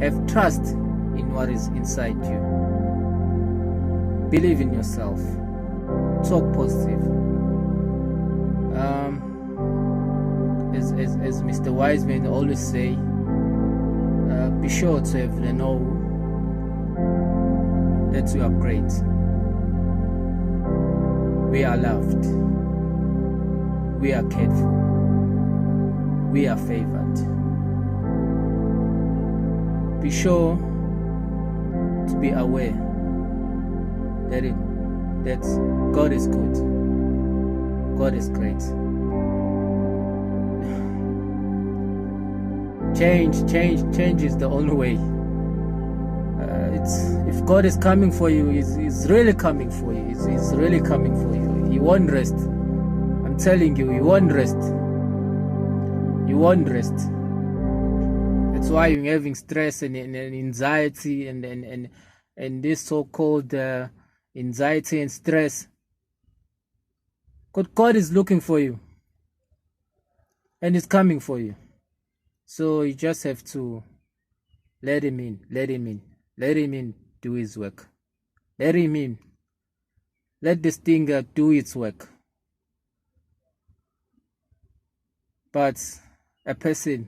Have trust in what is inside you. Believe in yourself. Talk positive. As Mr. Wiseman always say, be sure to have the know that you are great. We are loved. We are cared for. We are favored. Be sure to be aware that God is good. God is great. Change is the only way. If God is coming for you, He's really coming for you. He's really coming for you. He won't rest. I'm telling you, He won't rest. He won't rest. That's why you're having stress and anxiety and this so-called anxiety and stress. God is looking for you, and He's coming for you. So you just have to let Him in. Let Him in. Let Him in. Do His work. Let Him in. Let this thing do its work. But a person